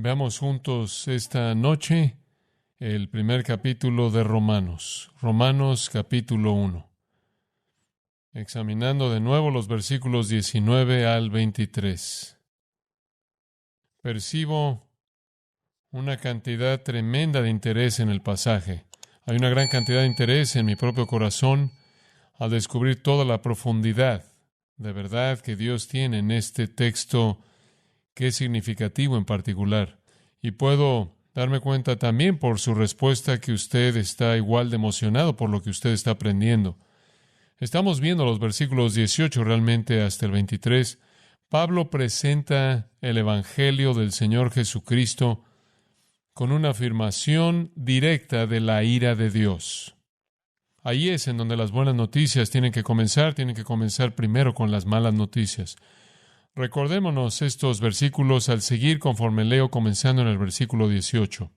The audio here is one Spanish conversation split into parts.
Veamos juntos esta noche el primer capítulo de Romanos. Romanos capítulo 1. Examinando de nuevo los versículos 19 al 23. Percibo una cantidad tremenda de interés en el pasaje. Hay una gran cantidad de interés en mi propio corazón al descubrir toda la profundidad de verdad que Dios tiene en este texto que es significativo en particular. Y puedo darme cuenta también por su respuesta que usted está igual de emocionado por lo que usted está aprendiendo. Estamos viendo los versículos 18 realmente hasta el 23. Pablo presenta el Evangelio del Señor Jesucristo con una afirmación directa de la ira de Dios. Ahí es en donde las buenas noticias tienen que comenzar primero con las malas noticias. Recordémonos estos versículos al seguir conforme leo, comenzando en el versículo 18.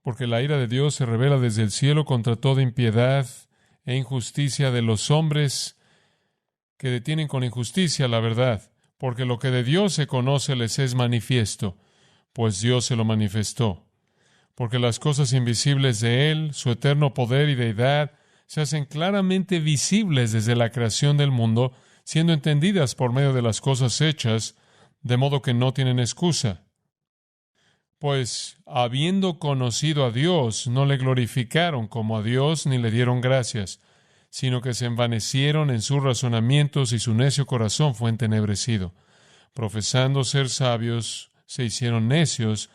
Porque la ira de Dios se revela desde el cielo contra toda impiedad e injusticia de los hombres que detienen con injusticia la verdad, porque lo que de Dios se conoce les es manifiesto, pues Dios se lo manifestó. Porque las cosas invisibles de Él, su eterno poder y deidad, se hacen claramente visibles desde la creación del mundo, siendo entendidas por medio de las cosas hechas, de modo que no tienen excusa. Pues, habiendo conocido a Dios, no le glorificaron como a Dios ni le dieron gracias, sino que se envanecieron en sus razonamientos y su necio corazón fue entenebrecido. Profesando ser sabios, se hicieron necios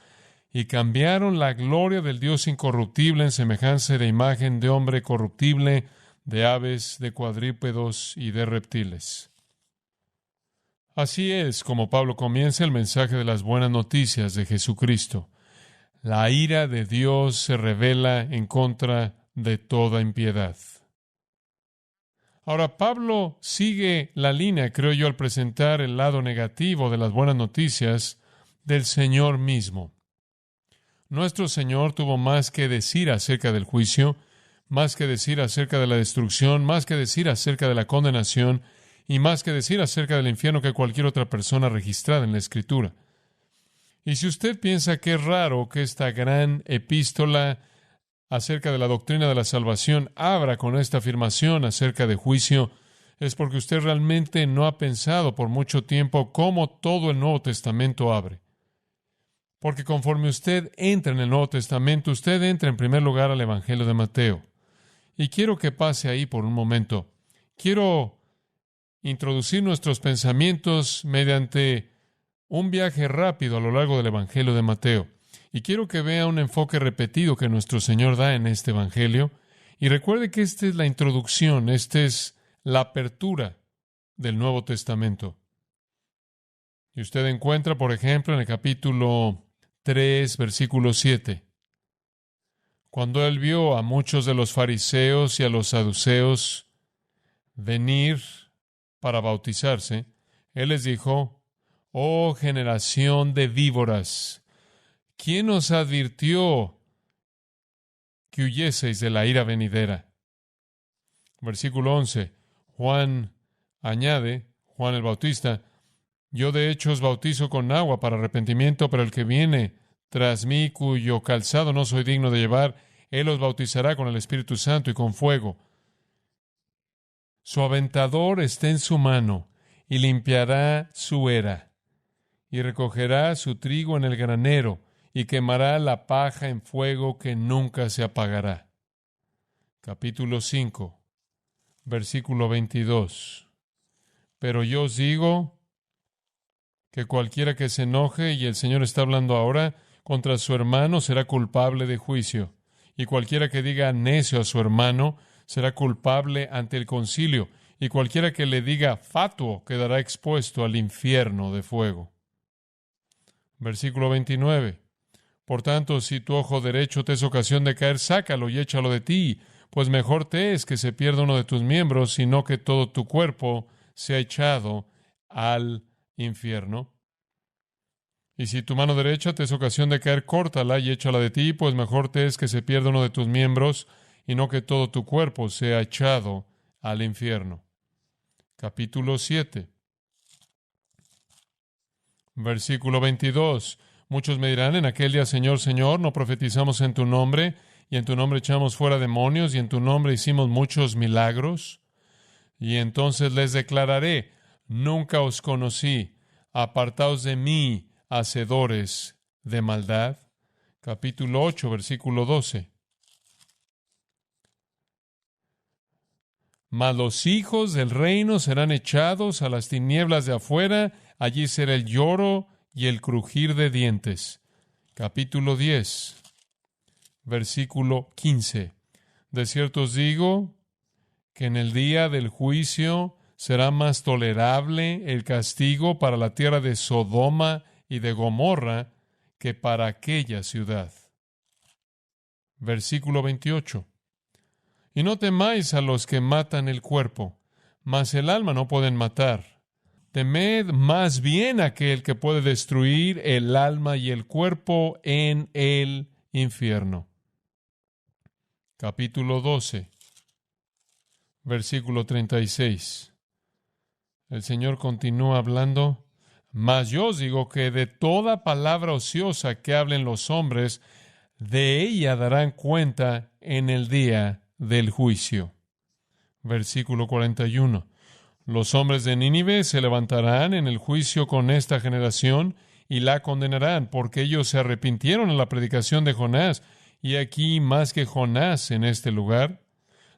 y cambiaron la gloria del Dios incorruptible en semejanza de imagen de hombre corruptible, de aves, de cuadrúpedos y de reptiles. Así es como Pablo comienza el mensaje de las buenas noticias de Jesucristo. La ira de Dios se revela en contra de toda impiedad. Ahora, Pablo sigue la línea, creo yo, al presentar el lado negativo de las buenas noticias del Señor mismo. Nuestro Señor tuvo más que decir acerca del juicio, más que decir acerca de la destrucción, más que decir acerca de la condenación y más que decir acerca del infierno que cualquier otra persona registrada en la Escritura. Y si usted piensa que es raro que esta gran epístola acerca de la doctrina de la salvación abra con esta afirmación acerca de juicio, es porque usted realmente no ha pensado por mucho tiempo cómo todo el Nuevo Testamento abre. Porque conforme usted entra en el Nuevo Testamento, usted entra en primer lugar al Evangelio de Mateo. Y quiero que pase ahí por un momento. Quiero introducir nuestros pensamientos mediante un viaje rápido a lo largo del Evangelio de Mateo. Y quiero que vea un enfoque repetido que nuestro Señor da en este Evangelio. Y recuerde que esta es la introducción, esta es la apertura del Nuevo Testamento. Y usted encuentra, por ejemplo, en el capítulo 3, versículo 7. Cuando él vio a muchos de los fariseos y a los saduceos venir para bautizarse, él les dijo: «Oh generación de víboras, ¿quién os advirtió que huyeseis de la ira venidera?». Versículo 11. Juan añade, Juan el Bautista: «Yo de hecho os bautizo con agua para arrepentimiento, pero el que viene tras mí, cuyo calzado no soy digno de llevar, él os bautizará con el Espíritu Santo y con fuego. Su aventador está en su mano, y limpiará su era, y recogerá su trigo en el granero, y quemará la paja en fuego que nunca se apagará». Capítulo 5, versículo 22. «Pero yo os digo que cualquiera que se enoje», y el Señor está hablando ahora, «contra su hermano será culpable de juicio. Y cualquiera que diga necio a su hermano será culpable ante el concilio. Y cualquiera que le diga fatuo quedará expuesto al infierno de fuego». Versículo 29. «Por tanto, si tu ojo derecho te es ocasión de caer, sácalo y échalo de ti, pues mejor te es que se pierda uno de tus miembros, sino que todo tu cuerpo sea echado al infierno. Y si tu mano derecha te es ocasión de caer, córtala y échala de ti, pues mejor te es que se pierda uno de tus miembros, y no que todo tu cuerpo sea echado al infierno». Capítulo 7, Versículo 22. Muchos me dirán en aquel día, Señor, Señor, ¿no profetizamos en tu nombre? Y en tu nombre echamos fuera demonios, y en tu nombre hicimos muchos milagros. Y entonces les declararé, nunca os conocí, apartaos de mí, hacedores de maldad. Capítulo 8, versículo 12. Mas los hijos del reino serán echados a las tinieblas de afuera, allí será el lloro y el crujir de dientes. Capítulo 10, versículo 15. De cierto os digo que en el día del juicio será más tolerable el castigo para la tierra de Sodoma y de Gomorra que para aquella ciudad. Versículo 28. Y no temáis a los que matan el cuerpo, mas el alma no pueden matar. Temed más bien a aquel que puede destruir el alma y el cuerpo en el infierno. Capítulo 12, versículo 36. El Señor continúa hablando. Mas yo os digo que de toda palabra ociosa que hablen los hombres, de ella darán cuenta en el día del juicio. Versículo 41. Los hombres de Nínive se levantarán en el juicio con esta generación y la condenarán, porque ellos se arrepintieron en la predicación de Jonás, y aquí más que Jonás en este lugar.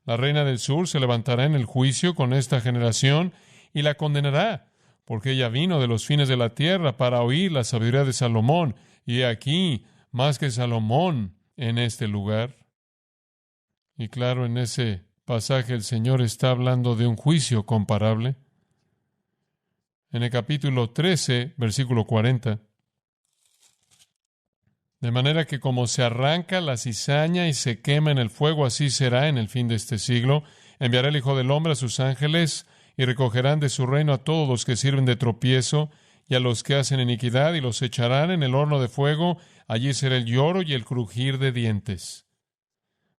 La reina del sur se levantará en el juicio con esta generación y la condenará, porque ella vino de los fines de la tierra para oír la sabiduría de Salomón, y aquí más que Salomón en este lugar. Y claro, en ese pasaje el Señor está hablando de un juicio comparable. En el capítulo 13, versículo 40. De manera que como se arranca la cizaña y se quema en el fuego, así será en el fin de este siglo. Enviará el Hijo del Hombre a sus ángeles y recogerán de su reino a todos los que sirven de tropiezo y a los que hacen iniquidad, y los echarán en el horno de fuego. Allí será el lloro y el crujir de dientes.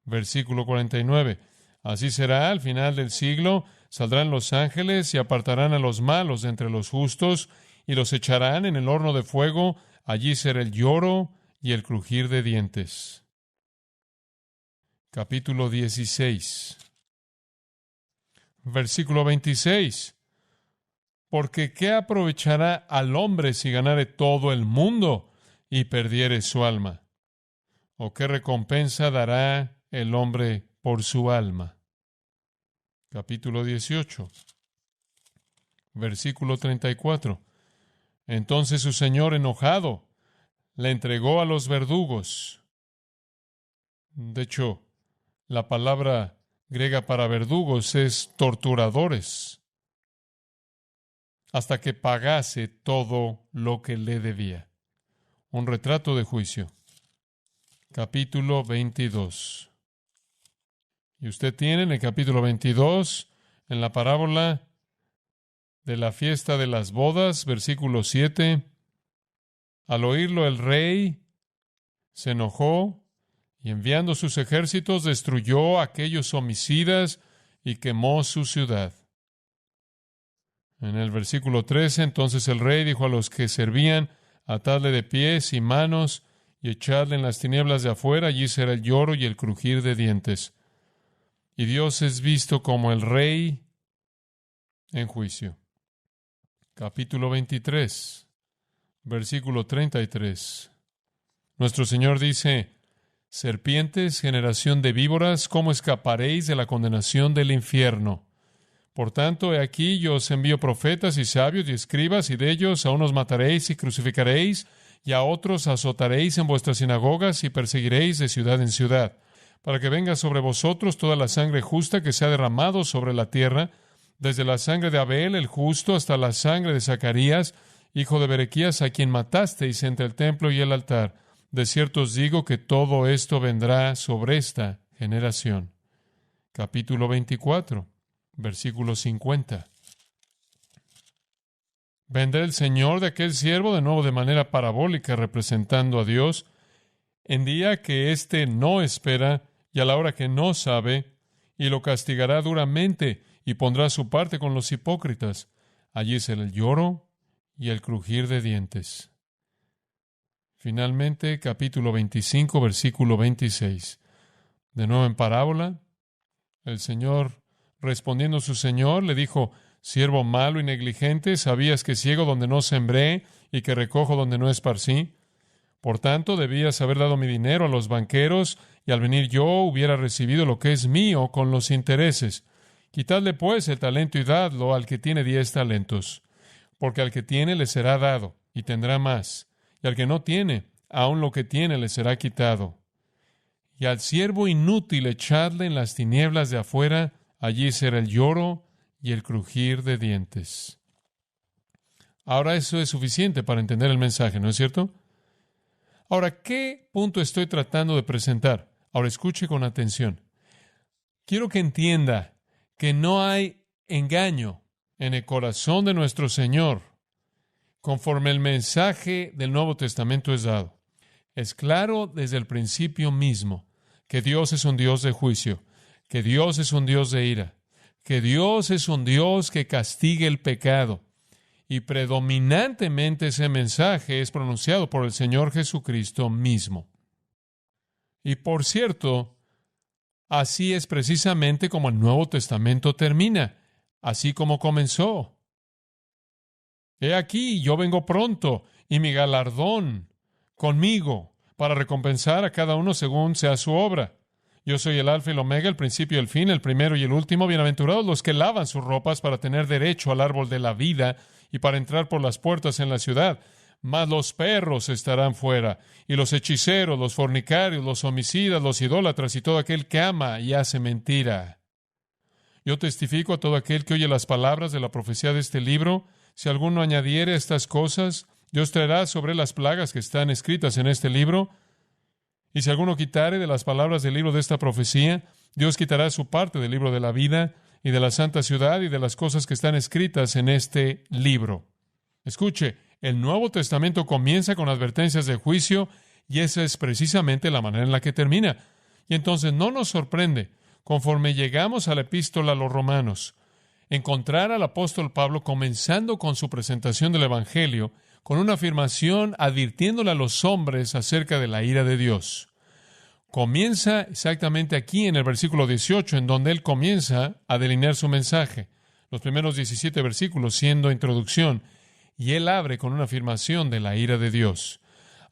Versículo 49. Así será al final del siglo. Saldrán los ángeles y apartarán a los malos de entre los justos y los echarán en el horno de fuego. Allí será el lloro y el crujir de dientes. Capítulo 16. Versículo 26. Porque ¿qué aprovechará al hombre si ganare todo el mundo y perdiere su alma? ¿O qué recompensa dará el hombre por su alma? Capítulo 18. Versículo 34. Entonces su señor enojado le entregó a los verdugos. De hecho, la palabra griega para verdugos es torturadores, hasta que pagase todo lo que le debía. Un retrato de juicio. Capítulo 22. Y usted tiene en el capítulo 22, en la parábola de la fiesta de las bodas, versículo 7, al oírlo el rey se enojó y enviando sus ejércitos destruyó a aquellos homicidas y quemó su ciudad. En el versículo 13, entonces el rey dijo a los que servían, atadle de pies y manos y echadle en las tinieblas de afuera, allí será el lloro y el crujir de dientes. Y Dios es visto como el rey en juicio. Capítulo 23, versículo 33. Nuestro Señor dice, serpientes, generación de víboras, ¿cómo escaparéis de la condenación del infierno? Por tanto, he aquí yo os envío profetas y sabios y escribas, y de ellos a unos mataréis y crucificaréis, y a otros azotaréis en vuestras sinagogas y perseguiréis de ciudad en ciudad, para que venga sobre vosotros toda la sangre justa que se ha derramado sobre la tierra, desde la sangre de Abel el justo hasta la sangre de Zacarías, hijo de Berequías, a quien matasteis entre el templo y el altar. De cierto os digo que todo esto vendrá sobre esta generación. Capítulo 24, versículo 50. Vendrá el Señor de aquel siervo de nuevo de manera parabólica, representando a Dios, en día que éste no espera y a la hora que no sabe, y lo castigará duramente y pondrá su parte con los hipócritas. Allí será el lloro y el crujir de dientes. Finalmente, capítulo 25, versículo 26. De nuevo en parábola, el Señor, respondiendo a su Señor, le dijo: siervo malo y negligente, ¿sabías que ciego donde no sembré y que recojo donde no esparcí? Por tanto, debías haber dado mi dinero a los banqueros, y al venir yo hubiera recibido lo que es mío con los intereses. Quitadle pues el talento y dadlo al que tiene 10 talentos, porque al que tiene le será dado, y tendrá más, y al que no tiene, aun lo que tiene le será quitado. Y al siervo inútil echadle en las tinieblas de afuera, allí será el lloro y el crujir de dientes. Ahora eso es suficiente para entender el mensaje, ¿no es cierto? Ahora, ¿qué punto estoy tratando de presentar? Ahora escuche con atención. Quiero que entienda que no hay engaño en el corazón de nuestro Señor conforme el mensaje del Nuevo Testamento es dado. Es claro desde el principio mismo que Dios es un Dios de juicio, que Dios es un Dios de ira, que Dios es un Dios que castiga el pecado. Y predominantemente ese mensaje es pronunciado por el Señor Jesucristo mismo. Y por cierto, así es precisamente como el Nuevo Testamento termina, así como comenzó. He aquí, yo vengo pronto, y mi galardón conmigo, para recompensar a cada uno según sea su obra. Yo soy el Alfa y el Omega, el principio y el fin, el primero y el último. Bienaventurados los que lavan sus ropas para tener derecho al árbol de la vida y para entrar por las puertas en la ciudad. Mas los perros estarán fuera, y los hechiceros, los fornicarios, los homicidas, los idólatras y todo aquel que ama y hace mentira. Yo testifico a todo aquel que oye las palabras de la profecía de este libro: si alguno añadiere estas cosas, Dios traerá sobre las plagas que están escritas en este libro. Y si alguno quitare de las palabras del libro de esta profecía, Dios quitará su parte del libro de la vida y de la santa ciudad y de las cosas que están escritas en este libro. Escuche, el Nuevo Testamento comienza con advertencias de juicio, y esa es precisamente la manera en la que termina. Y entonces no nos sorprende, conforme llegamos a la epístola a los Romanos, encontrar al apóstol Pablo comenzando con su presentación del Evangelio, con una afirmación advirtiéndole a los hombres acerca de la ira de Dios. Comienza exactamente aquí en el versículo 18, en donde él comienza a delinear su mensaje. Los primeros 17 versículos siendo introducción, y él abre con una afirmación de la ira de Dios.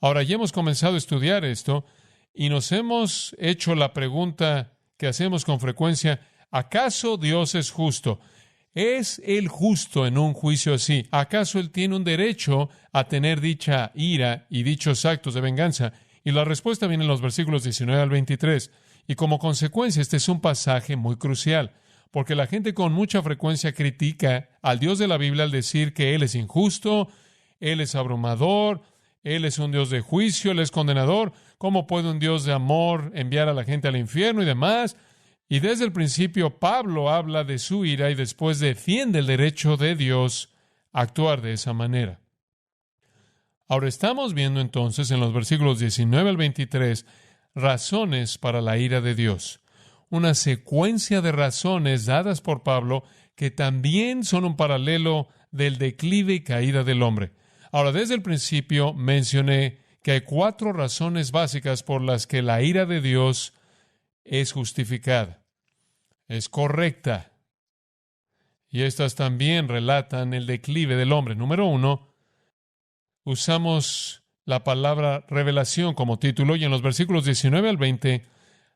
Ahora, ya hemos comenzado a estudiar esto, y nos hemos hecho la pregunta que hacemos con frecuencia: ¿acaso Dios es justo? ¿Es Él justo en un juicio así? ¿Acaso Él tiene un derecho a tener dicha ira y dichos actos de venganza? Y la respuesta viene en los versículos 19 al 23. Y como consecuencia, este es un pasaje muy crucial, porque la gente con mucha frecuencia critica al Dios de la Biblia al decir que Él es injusto, Él es abrumador, Él es un Dios de juicio, Él es condenador. ¿Cómo puede un Dios de amor enviar a la gente al infierno y demás? Y desde el principio Pablo habla de su ira y después defiende el derecho de Dios a actuar de esa manera. Ahora estamos viendo entonces en los versículos 19 al 23 razones para la ira de Dios. Una secuencia de razones dadas por Pablo que también son un paralelo del declive y caída del hombre. Ahora, desde el principio mencioné que hay 4 razones básicas por las que la ira de Dios es justificada, es correcta. Y estas también relatan el declive del hombre. Número 1, usamos la palabra revelación como título, y en los versículos 19 al 20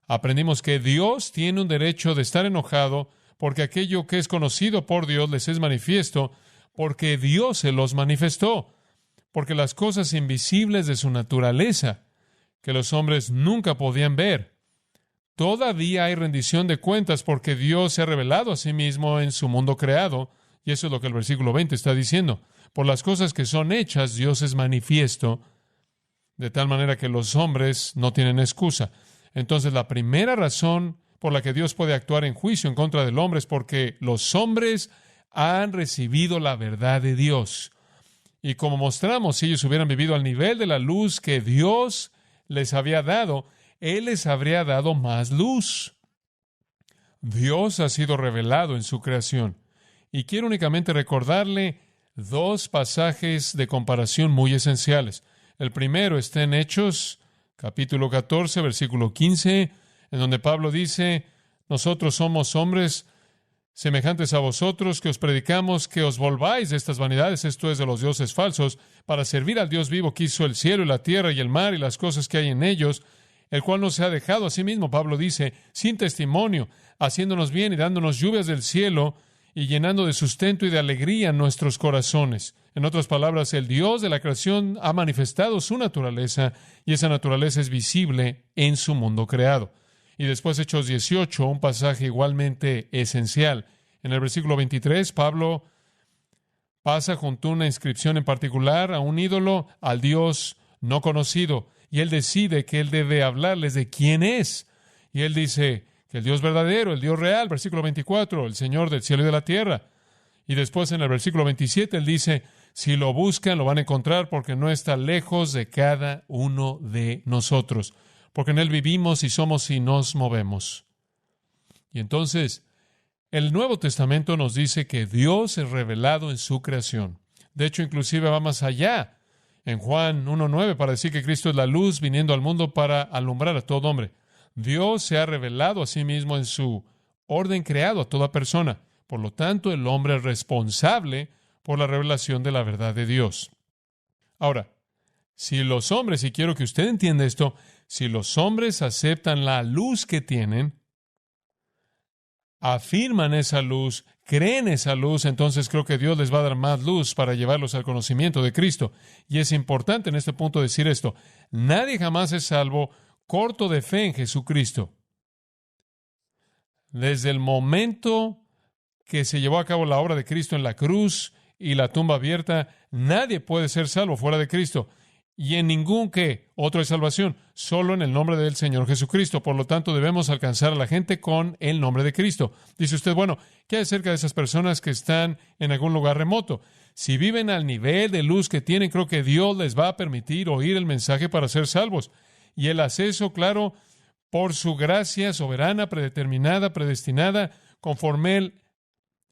aprendimos que Dios tiene un derecho de estar enojado porque aquello que es conocido por Dios les es manifiesto, porque Dios se los manifestó, porque las cosas invisibles de su naturaleza, que los hombres nunca podían ver, todavía hay rendición de cuentas porque Dios se ha revelado a sí mismo en su mundo creado, y eso es lo que el versículo 20 está diciendo. Por las cosas que son hechas, Dios es manifiesto, de tal manera que los hombres no tienen excusa. Entonces, la primera razón por la que Dios puede actuar en juicio en contra del hombre es porque los hombres han recibido la verdad de Dios. Y como mostramos, si ellos hubieran vivido al nivel de la luz que Dios les había dado, Él les habría dado más luz. Dios ha sido revelado en su creación. Y quiero únicamente recordarle dos pasajes de comparación muy esenciales. El primero está en Hechos, capítulo 14, versículo 15, en donde Pablo dice: nosotros somos hombres semejantes a vosotros, que os predicamos que os volváis de estas vanidades, esto es, de los dioses falsos, para servir al Dios vivo que hizo el cielo y la tierra y el mar y las cosas que hay en ellos, el cual nos ha dejado a sí mismo, Pablo dice, sin testimonio, haciéndonos bien y dándonos lluvias del cielo y llenando de sustento y de alegría nuestros corazones. En otras palabras, el Dios de la creación ha manifestado su naturaleza y esa naturaleza es visible en su mundo creado. Y después Hechos 18, un pasaje igualmente esencial. En el versículo 23, Pablo pasa junto a una inscripción en particular a un ídolo, al Dios no conocido, y él decide que él debe hablarles de quién es. Y él dice que el Dios verdadero, el Dios real, versículo 24, el Señor del cielo y de la tierra. Y después en el versículo 27, él dice, si lo buscan, lo van a encontrar porque no está lejos de cada uno de nosotros, porque en él vivimos y somos y nos movemos. Y entonces, el Nuevo Testamento nos dice que Dios es revelado en su creación. De hecho, inclusive va más allá en Juan 1:9 para decir que Cristo es la luz viniendo al mundo para alumbrar a todo hombre. Dios se ha revelado a sí mismo en su orden creado a toda persona. Por lo tanto, el hombre es responsable por la revelación de la verdad de Dios. Ahora, si los hombres, y quiero que usted entienda esto, si los hombres aceptan la luz que tienen, afirman esa luz, creen esa luz, entonces creo que Dios les va a dar más luz para llevarlos al conocimiento de Cristo. Y es importante en este punto decir esto: nadie jamás es salvo corto de fe en Jesucristo. Desde el momento que se llevó a cabo la obra de Cristo en la cruz y la tumba abierta, nadie puede ser salvo fuera de Cristo. Y en ningún otro hay salvación, solo en el nombre del Señor Jesucristo. Por lo tanto, debemos alcanzar a la gente con el nombre de Cristo. Dice usted, bueno, ¿qué hay acerca de esas personas que están en algún lugar remoto? Si viven al nivel de luz que tienen, creo que Dios les va a permitir oír el mensaje para ser salvos. Y Él hace eso, claro, por su gracia soberana, predeterminada, predestinada, conforme Él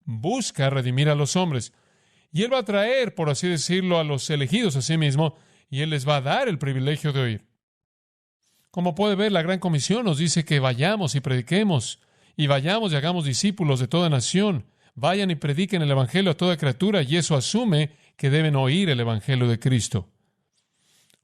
busca redimir a los hombres. Y Él va a traer, por así decirlo, a los elegidos a sí mismo, y Él les va a dar el privilegio de oír. Como puede ver, la Gran Comisión nos dice que vayamos y prediquemos, y vayamos y hagamos discípulos de toda nación. Vayan y prediquen el Evangelio a toda criatura, y eso asume que deben oír el Evangelio de Cristo.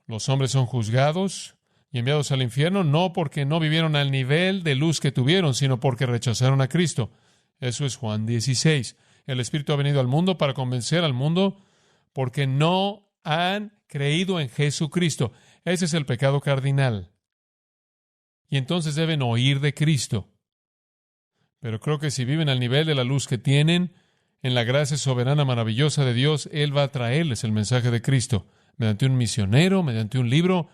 Los hombres son juzgados y enviados al infierno no porque no vivieron al nivel de luz que tuvieron, sino porque rechazaron a Cristo. Eso es Juan 16. El Espíritu ha venido al mundo para convencer al mundo porque no han creído en Jesucristo. Ese es el pecado cardinal. Y entonces deben oír de Cristo. Pero creo que si viven al nivel de la luz que tienen, en la gracia soberana maravillosa de Dios, Él va a traerles el mensaje de Cristo. Mediante un misionero, mediante un libro,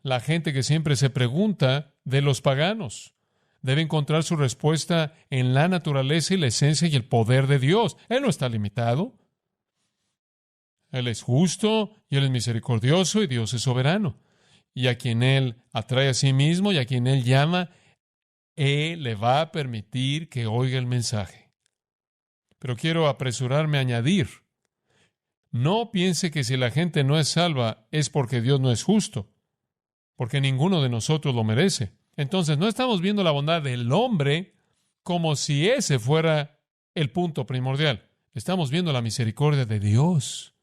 la gente que siempre se pregunta de los paganos debe encontrar su respuesta en la naturaleza y la esencia y el poder de Dios. Él no está limitado. Él es justo y Él es misericordioso y Dios es soberano. Y a quien Él atrae a sí mismo y a quien Él llama, Él le va a permitir que oiga el mensaje. Pero quiero apresurarme a añadir, no piense que si la gente no es salva es porque Dios no es justo, porque ninguno de nosotros lo merece. Entonces no estamos viendo la bondad del hombre como si ese fuera el punto primordial. Estamos viendo la misericordia de Dios.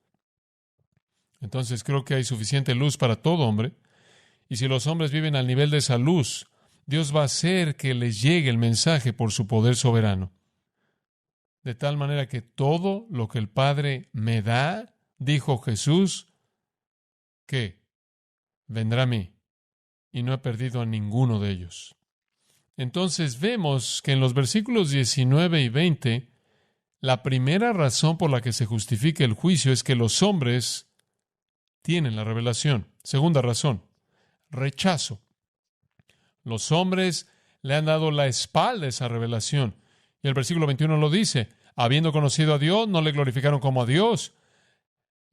Entonces creo que hay suficiente luz para todo hombre. Y si los hombres viven al nivel de esa luz, Dios va a hacer que les llegue el mensaje por su poder soberano. De tal manera que todo lo que el Padre me da, dijo Jesús, que vendrá a mí. Y no he perdido a ninguno de ellos. Entonces vemos que en los versículos 19 y 20, la primera razón por la que se justifica el juicio es que los hombres tienen la revelación. Segunda razón, rechazo. Los hombres le han dado la espalda a esa revelación. Y el versículo 21 lo dice, habiendo conocido a Dios, no le glorificaron como a Dios,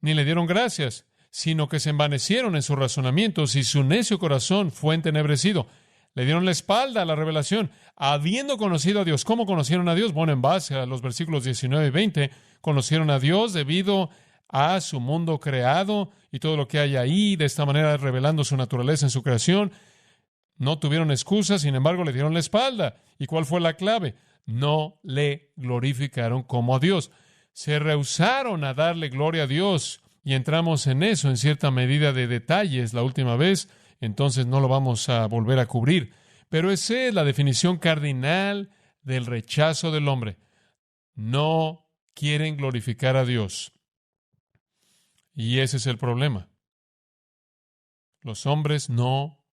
ni le dieron gracias, sino que se envanecieron en sus razonamientos y su necio corazón fue entenebrecido. Le dieron la espalda a la revelación, habiendo conocido a Dios. ¿Cómo conocieron a Dios? Bueno, en base a los versículos 19 y 20, conocieron a Dios debido a su mundo creado y todo lo que hay ahí, de esta manera revelando su naturaleza en su creación. No tuvieron excusa, sin embargo, le dieron la espalda. ¿Y cuál fue la clave? No le glorificaron como a Dios. Se rehusaron a darle gloria a Dios. Y entramos en eso, en cierta medida de detalles, la última vez. Entonces no lo vamos a volver a cubrir. Pero esa es la definición cardinal del rechazo del hombre. No quieren glorificar a Dios. Y ese es el problema. Los hombres no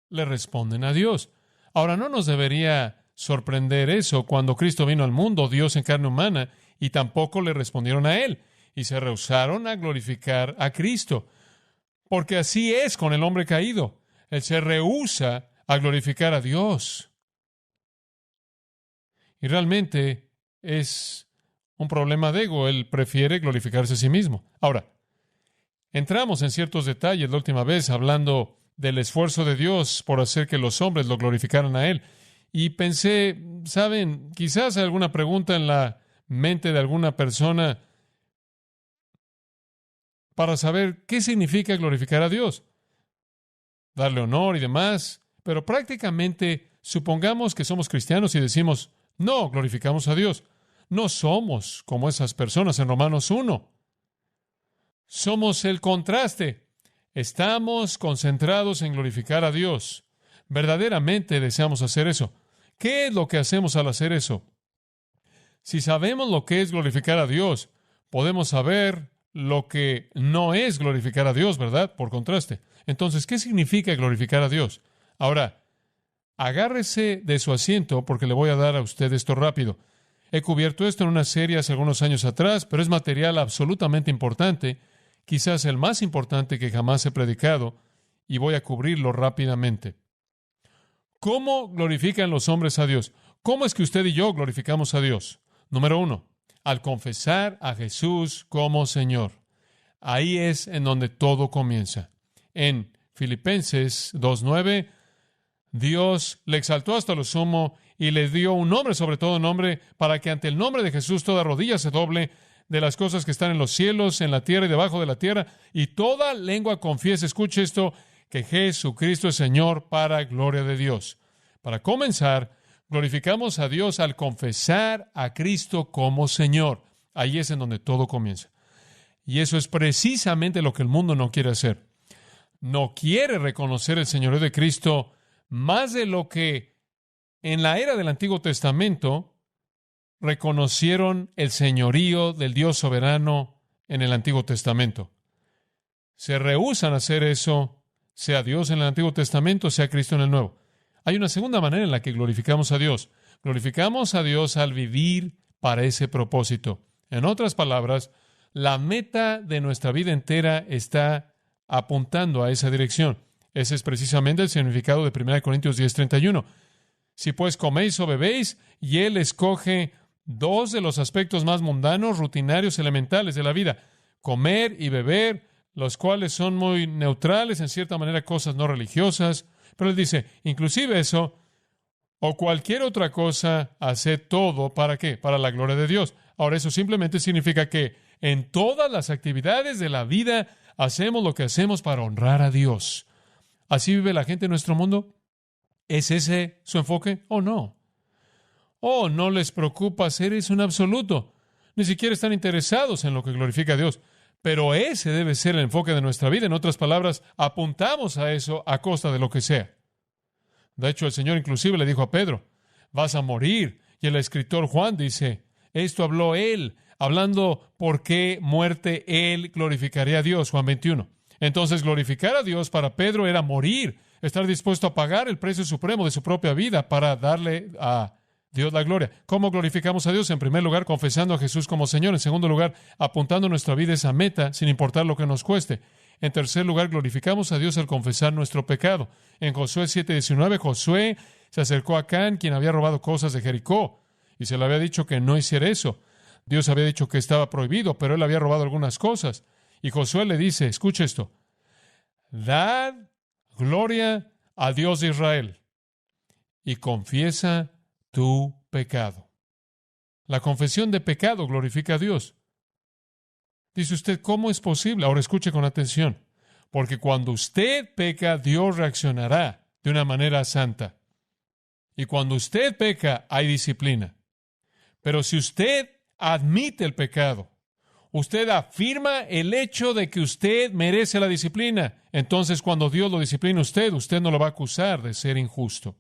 le responden a Dios. Ahora, no nos debería sorprender eso cuando Cristo vino al mundo, Dios en carne humana, y tampoco le respondieron a Él, y se rehusaron a glorificar a Cristo. Porque así es con el hombre caído. Él se rehúsa a glorificar a Dios. Y realmente es un problema de ego. Él prefiere glorificarse a sí mismo. Ahora, entramos en ciertos detalles la última vez hablando del esfuerzo de Dios por hacer que los hombres lo glorificaran a Él. Y pensé, ¿saben? Quizás hay alguna pregunta en la mente de alguna persona para saber qué significa glorificar a Dios, darle honor y demás. Pero prácticamente supongamos que somos cristianos y decimos, no, glorificamos a Dios. No somos como esas personas en Romanos 1. Somos el contraste. Estamos concentrados en glorificar a Dios. Verdaderamente deseamos hacer eso. ¿Qué es lo que hacemos al hacer eso? Si sabemos lo que es glorificar a Dios, podemos saber lo que no es glorificar a Dios, ¿verdad? Por contraste. Entonces, ¿qué significa glorificar a Dios? Ahora, agárrese de su asiento porque le voy a dar a usted esto rápido. He cubierto esto en una serie hace algunos años atrás, pero es material absolutamente importante, quizás el más importante que jamás he predicado, y voy a cubrirlo rápidamente. ¿Cómo glorifican los hombres a Dios? ¿Cómo es que usted y yo glorificamos a Dios? Número 1, al confesar a Jesús como Señor. Ahí es en donde todo comienza. En Filipenses 2:9, Dios le exaltó hasta lo sumo y le dio un nombre sobre todo nombre, para que ante el nombre de Jesús toda rodilla se doble, de las cosas que están en los cielos, en la tierra y debajo de la tierra, y toda lengua confiese, escuche esto, que Jesucristo es Señor, para gloria de Dios. Para comenzar, glorificamos a Dios al confesar a Cristo como Señor. Ahí es en donde todo comienza. Y eso es precisamente lo que el mundo no quiere hacer. No quiere reconocer el señorío de Cristo más de lo que en la era del Antiguo Testamento reconocieron el señorío del Dios soberano en el Antiguo Testamento. Se rehúsan a hacer eso, sea Dios en el Antiguo Testamento, sea Cristo en el Nuevo. Hay una segunda manera en la que glorificamos a Dios. Glorificamos a Dios al vivir para ese propósito. En otras palabras, la meta de nuestra vida entera está apuntando a esa dirección. Ese es precisamente el significado de 1 Corintios 10:31. Si pues coméis o bebéis, y Él escoge dos de los aspectos más mundanos, rutinarios, elementales de la vida: comer y beber, los cuales son muy neutrales, en cierta manera cosas no religiosas. Pero Él dice, inclusive eso, o cualquier otra cosa, haced todo, ¿para qué? Para la gloria de Dios. Ahora, eso simplemente significa que en todas las actividades de la vida hacemos lo que hacemos para honrar a Dios. ¿Así vive la gente en nuestro mundo? ¿Es ese su enfoque o no? Oh, no les preocupa hacer eso en absoluto. Ni siquiera están interesados en lo que glorifica a Dios. Pero ese debe ser el enfoque de nuestra vida. En otras palabras, apuntamos a eso a costa de lo que sea. De hecho, el Señor inclusive le dijo a Pedro, vas a morir. Y el escritor Juan dice, esto habló él, hablando por qué muerte él glorificaría a Dios, Juan 21. Entonces, glorificar a Dios para Pedro era morir, estar dispuesto a pagar el precio supremo de su propia vida para darle a Dios la gloria. ¿Cómo glorificamos a Dios? En primer lugar, confesando a Jesús como Señor. En segundo lugar, apuntando nuestra vida a esa meta, sin importar lo que nos cueste. En tercer lugar, glorificamos a Dios al confesar nuestro pecado. En Josué 7:19, Josué se acercó a Acán, quien había robado cosas de Jericó, y se le había dicho que no hiciera eso. Dios había dicho que estaba prohibido, pero él había robado algunas cosas. Y Josué le dice, escucha esto, dad gloria a Dios de Israel y confiesa tu pecado. La confesión de pecado glorifica a Dios. Dice usted, ¿cómo es posible? Ahora escuche con atención. Porque cuando usted peca, Dios reaccionará de una manera santa. Y cuando usted peca, hay disciplina. Pero si usted admite el pecado, usted afirma el hecho de que usted merece la disciplina, entonces cuando Dios lo disciplina a usted, usted no lo va a acusar de ser injusto.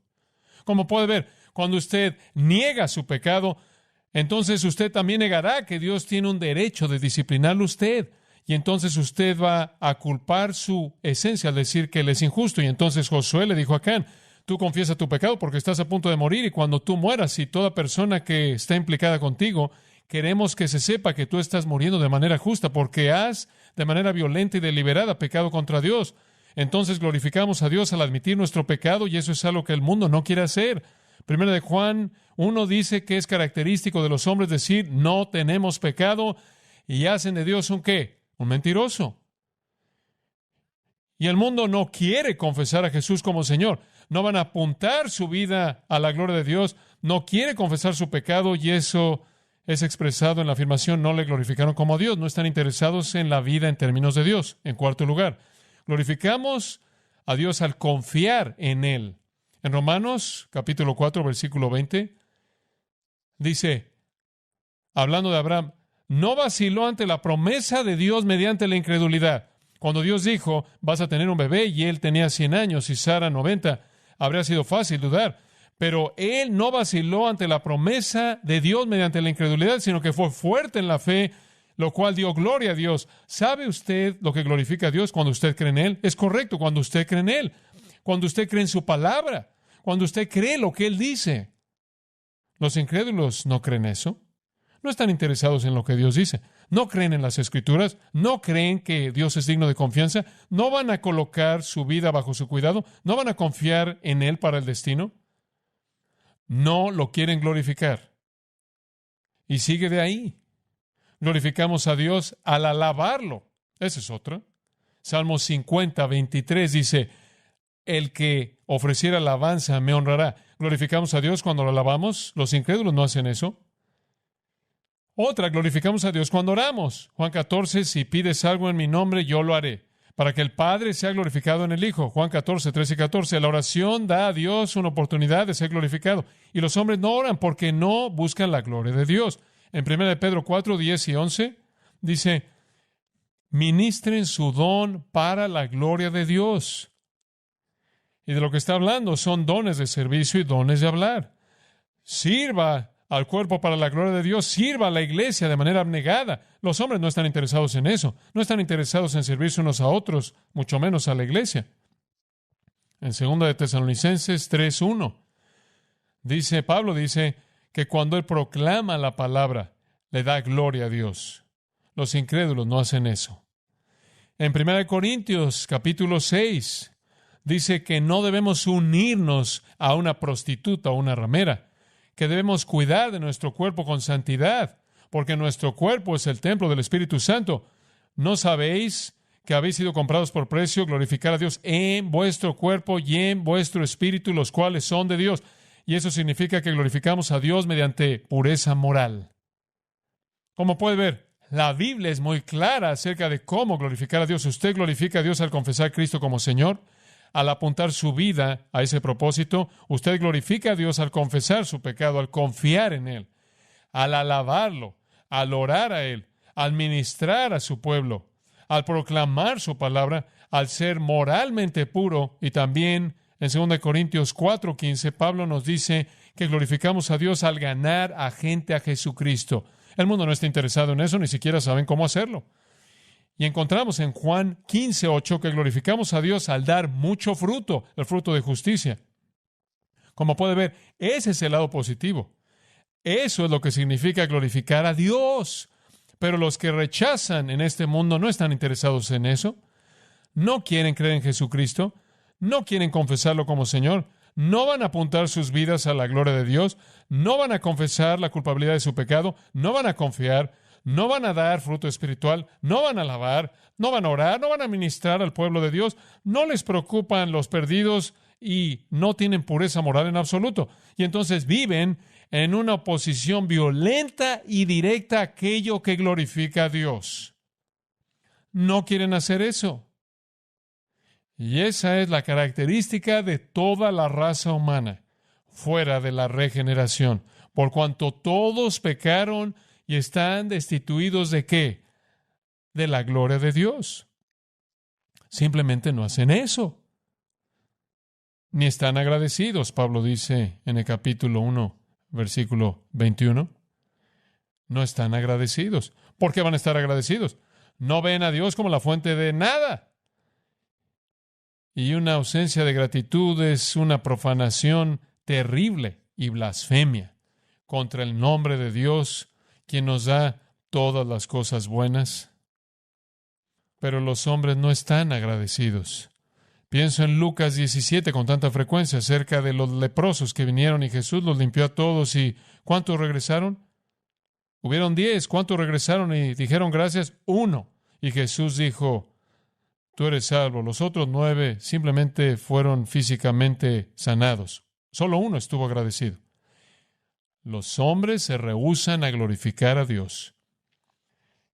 Como puede ver, cuando usted niega su pecado, entonces usted también negará que Dios tiene un derecho de disciplinarlo a usted. Y entonces usted va a culpar su esencia al decir que Él es injusto. Y entonces Josué le dijo a Acán, tú confiesa tu pecado porque estás a punto de morir y cuando tú mueras y toda persona que está implicada contigo, queremos que se sepa que tú estás muriendo de manera justa porque has, de manera violenta y deliberada, pecado contra Dios. Entonces glorificamos a Dios al admitir nuestro pecado y eso es algo que el mundo no quiere hacer. Primera de Juan 1 dice que es característico de los hombres decir, no tenemos pecado y hacen de Dios un ¿qué? Un mentiroso. Y el mundo no quiere confesar a Jesús como Señor. No van a apuntar su vida a la gloria de Dios. No quiere confesar su pecado y eso es expresado en la afirmación, no le glorificaron como a Dios. No están interesados en la vida en términos de Dios. En cuarto lugar, glorificamos a Dios al confiar en Él. En Romanos, capítulo 4, versículo 20, dice, hablando de Abraham, no vaciló ante la promesa de Dios mediante la incredulidad. Cuando Dios dijo, vas a tener un bebé, y él tenía 100 años y Sara 90, habría sido fácil dudar. Pero él no vaciló ante la promesa de Dios mediante la incredulidad, sino que fue fuerte en la fe, lo cual dio gloria a Dios. ¿Sabe usted lo que glorifica a Dios cuando usted cree en Él? Es correcto, cuando usted cree en Él. Cuando usted cree en su palabra. Cuando usted cree lo que Él dice. Los incrédulos no creen eso. No están interesados en lo que Dios dice. No creen en las Escrituras. No creen que Dios es digno de confianza. No van a colocar su vida bajo su cuidado. No van a confiar en Él para el destino. No lo quieren glorificar. Y sigue de ahí. Glorificamos a Dios al alabarlo. Esa es otra. Salmo 50, 23 dice, el que ofreciera alabanza me honrará. Glorificamos a Dios cuando lo alabamos. Los incrédulos no hacen eso. Otra, glorificamos a Dios cuando oramos. Juan 14, si pides algo en mi nombre, yo lo haré, para que el Padre sea glorificado en el Hijo. Juan 14, 13 y 14. La oración da a Dios una oportunidad de ser glorificado. Y los hombres no oran porque no buscan la gloria de Dios. En 1 Pedro 4, 10 y 11, dice, ministren su don para la gloria de Dios. Y de lo que está hablando son dones de servicio y dones de hablar. Sirva al cuerpo para la gloria de Dios, sirva a la iglesia de manera abnegada. Los hombres no están interesados en eso, no están interesados en servirse unos a otros, mucho menos a la iglesia. En 2 de Tesalonicenses 3:1, Pablo dice que cuando él proclama la palabra, le da gloria a Dios. Los incrédulos no hacen eso. En 1 Corintios capítulo 6, dice que no debemos unirnos a una prostituta o una ramera, que debemos cuidar de nuestro cuerpo con santidad, porque nuestro cuerpo es el templo del Espíritu Santo. ¿No sabéis que habéis sido comprados por precio? Glorificar a Dios en vuestro cuerpo y en vuestro espíritu, los cuales son de Dios. Y eso significa que glorificamos a Dios mediante pureza moral. Como puede ver, la Biblia es muy clara acerca de cómo glorificar a Dios. Usted glorifica a Dios al confesar a Cristo como Señor. Al apuntar su vida a ese propósito, usted glorifica a Dios al confesar su pecado, al confiar en Él, al alabarlo, al orar a Él, al ministrar a su pueblo, al proclamar su palabra, al ser moralmente puro. Y también en 2 Corintios 4:15, Pablo nos dice que glorificamos a Dios al ganar a gente a Jesucristo. El mundo no está interesado en eso, ni siquiera saben cómo hacerlo. Y encontramos en Juan 15:8 que glorificamos a Dios al dar mucho fruto, el fruto de justicia. Como puede ver, ese es el lado positivo. Eso es lo que significa glorificar a Dios. Pero los que rechazan en este mundo no están interesados en eso. No quieren creer en Jesucristo. No quieren confesarlo como Señor. No van a apuntar sus vidas a la gloria de Dios. No van a confesar la culpabilidad de su pecado. No van a confiar. No van a dar fruto espiritual, no van a alabar, no van a orar, no van a ministrar al pueblo de Dios, no les preocupan los perdidos y no tienen pureza moral en absoluto. Y entonces viven en una oposición violenta y directa a aquello que glorifica a Dios. no quieren hacer eso. Y esa es la característica de toda la raza humana, fuera de la regeneración. Por cuanto todos pecaron y están destituidos ¿de qué? De la gloria de Dios. Simplemente no hacen eso. Ni están agradecidos, Pablo dice en el capítulo 1, versículo 21. No están agradecidos. ¿Por qué van a estar agradecidos? No ven a Dios como la fuente de nada. Y una ausencia de gratitud es una profanación terrible y blasfemia contra el nombre de Dios, quien nos da todas las cosas buenas. Pero los hombres no están agradecidos. Pienso en Lucas 17 con tanta frecuencia acerca de los leprosos que vinieron y Jesús los limpió a todos. ¿Y cuántos regresaron? Hubieron 10. ¿Cuántos regresaron y dijeron gracias? 1. Y Jesús dijo, tú eres salvo. Los otros 9 simplemente fueron físicamente sanados. Solo 1 estuvo agradecido. Los hombres se rehúsan a glorificar a Dios.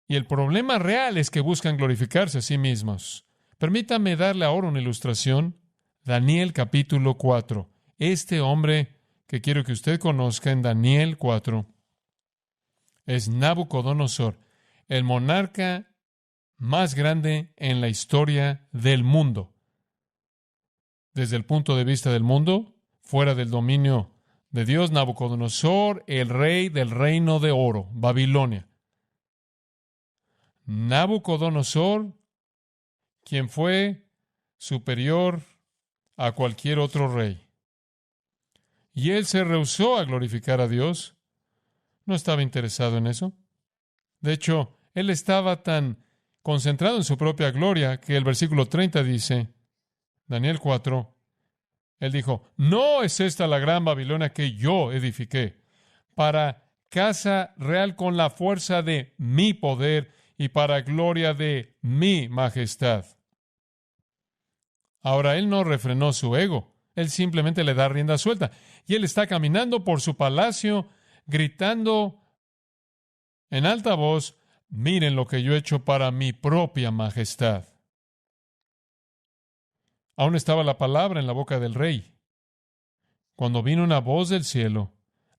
Y el problema real es que buscan glorificarse a sí mismos. Permítame darle ahora una ilustración. Daniel capítulo 4. Este hombre que quiero que usted conozca en Daniel 4 es Nabucodonosor, el monarca más grande en la historia del mundo. Desde el punto de vista del mundo, fuera del dominio de Dios, Nabucodonosor, el rey del reino de oro, Babilonia. Nabucodonosor, quien fue superior a cualquier otro rey. Y él se rehusó a glorificar a Dios. No estaba interesado en eso. De hecho, él estaba tan concentrado en su propia gloria que el versículo 30 dice, Daniel 4, él dijo, no es esta la gran Babilonia que yo edifiqué para casa real con la fuerza de mi poder y para gloria de mi majestad. Ahora, él no refrenó su ego. Él simplemente le da rienda suelta. Y él está caminando por su palacio, gritando en alta voz, miren lo que yo he hecho para mi propia majestad. Aún estaba la palabra en la boca del rey, cuando vino una voz del cielo,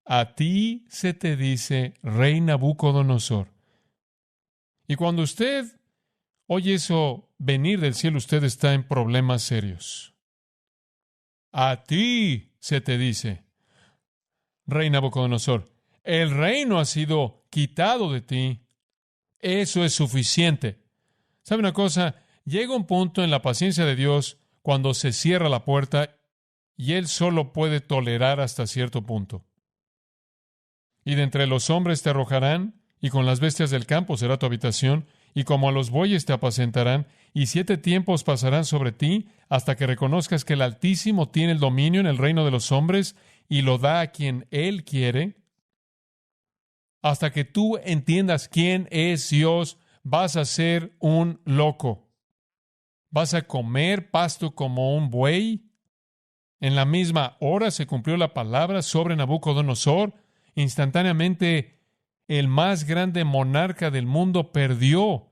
a ti se te dice, rey Nabucodonosor. Y cuando usted oye eso venir del cielo, usted está en problemas serios. A ti se te dice, rey Nabucodonosor, el reino ha sido quitado de ti. Eso es suficiente. ¿Sabe una cosa? Llega un punto en la paciencia de Dios cuando se cierra la puerta y Él solo puede tolerar hasta cierto punto. Y de entre los hombres te arrojarán, y con las bestias del campo será tu habitación, y como a los bueyes te apacentarán, y 7 tiempos pasarán sobre ti, hasta que reconozcas que el Altísimo tiene el dominio en el reino de los hombres, y lo da a quien Él quiere. Hasta que tú entiendas quién es Dios, vas a ser un loco. Vas a comer pasto como un buey. En la misma hora se cumplió la palabra sobre Nabucodonosor. Instantáneamente, el más grande monarca del mundo perdió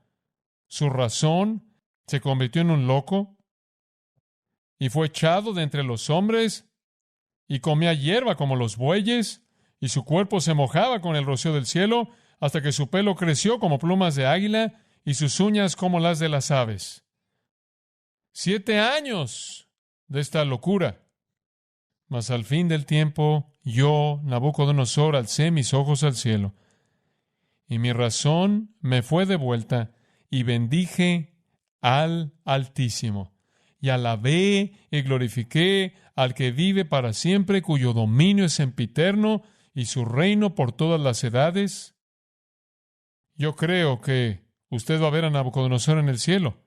su razón, se convirtió en un loco y fue echado de entre los hombres y comía hierba como los bueyes y su cuerpo se mojaba con el rocío del cielo hasta que su pelo creció como plumas de águila y sus uñas como las de las aves. 7 años de esta locura. Mas al fin del tiempo, yo, Nabucodonosor, alcé mis ojos al cielo, y mi razón me fue devuelta, y bendije al Altísimo, y alabé y glorifiqué al que vive para siempre, cuyo dominio es sempiterno, y su reino por todas las edades. Yo creo que usted va a ver a Nabucodonosor en el cielo,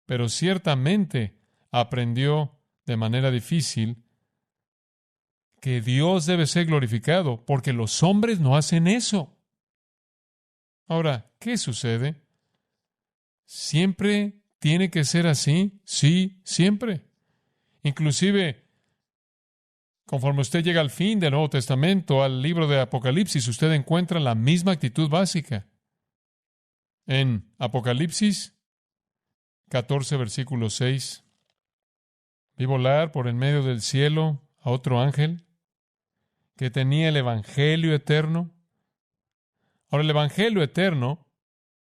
pero ciertamente aprendió de manera difícil que Dios debe ser glorificado, porque los hombres no hacen eso. Ahora, ¿qué sucede? ¿Siempre tiene que ser así? Sí, siempre. Inclusive, conforme usted llega al fin del Nuevo Testamento, al libro de Apocalipsis, usted encuentra la misma actitud básica. En Apocalipsis, 14, versículo 6. Vi volar por en medio del cielo a otro ángel que tenía el Evangelio eterno. Ahora, el Evangelio eterno